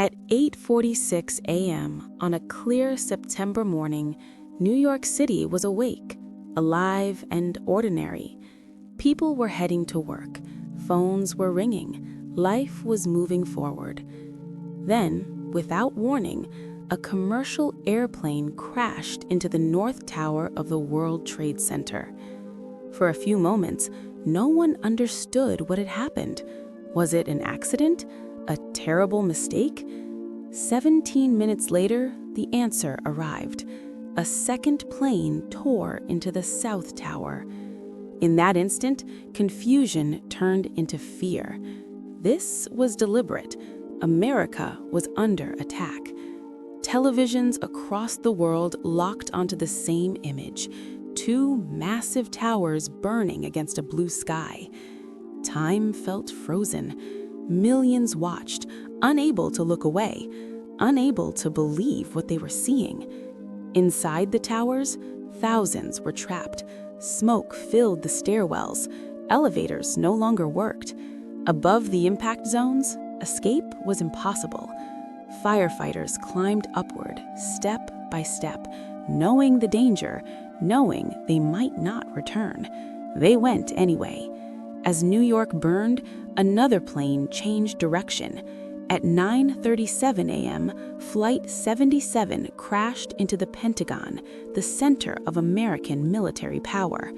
At 8:46 a.m. on a clear September morning, New York City was awake, alive and ordinary. People were heading to work, phones were ringing, life was moving forward. Then, without warning, a commercial airplane crashed into the North Tower of the World Trade Center. For a few moments, no one understood what had happened. Was it an accident? A terrible mistake? 17 minutes later, the answer arrived. A second plane tore into the South Tower. In that instant, confusion turned into fear. This was deliberate. America was under attack. Televisions across the world locked onto the same image, two massive towers burning against a blue sky. Time felt frozen. Millions watched, unable to look away, unable to believe what they were seeing. Inside the towers, thousands were trapped. Smoke filled the stairwells. Elevators no longer worked. Above the impact zones, escape was impossible. Firefighters climbed upward, step by step, knowing the danger, knowing they might not return. They went anyway. As New York burned, another plane changed direction. At 9:37 a.m., Flight 77 crashed into the Pentagon, the center of American military power.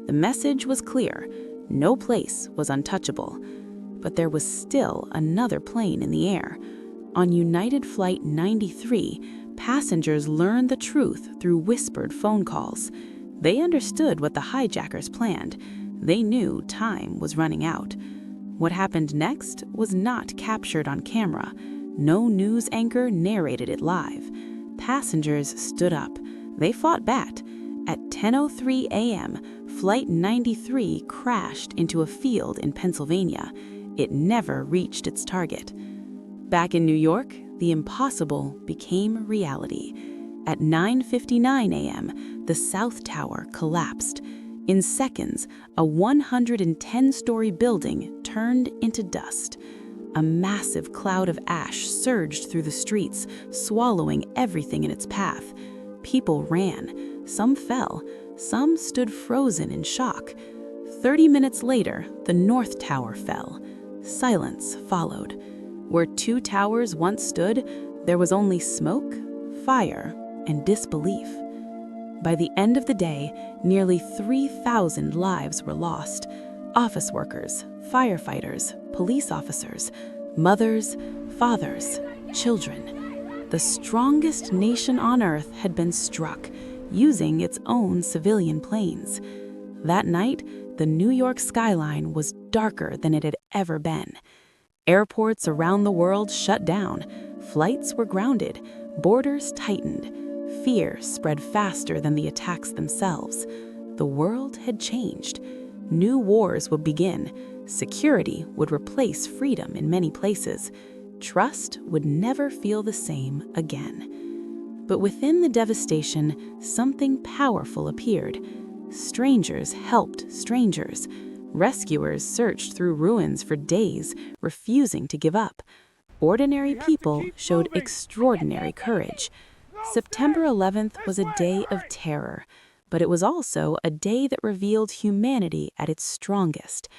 The message was clear: no place was untouchable. But there was still another plane in the air. On United Flight 93, passengers learned the truth through whispered phone calls. They understood what the hijackers planned. They knew time was running out. What happened next was not captured on camera. No news anchor narrated it live. Passengers stood up. They fought back. At 10:03 a.m., Flight 93 crashed into a field in Pennsylvania. It never reached its target. Back in New York, the impossible became reality. At 9:59 a.m., the South Tower collapsed. In seconds, a 110-story building turned into dust. A massive cloud of ash surged through the streets, swallowing everything in its path. People ran. Some fell. Some stood frozen in shock. 30 minutes later, the North Tower fell. Silence followed. Where two towers once stood, there was only smoke, fire, and disbelief. By the end of the day, nearly 3,000 lives were lost. Office workers, firefighters, police officers, mothers, fathers, children. The strongest nation on Earth had been struck, using its own civilian planes. That night, the New York skyline was darker than it had ever been. Airports around the world shut down. Flights were grounded. Borders tightened. Fear spread faster than the attacks themselves. The world had changed. New wars would begin. Security would replace freedom in many places. Trust would never feel the same again. But within the devastation, something powerful appeared. Strangers helped strangers. Rescuers searched through ruins for days, refusing to give up. Ordinary people showed extraordinary courage. September 11th was a day of terror, but it was also a day that revealed humanity at its strongest.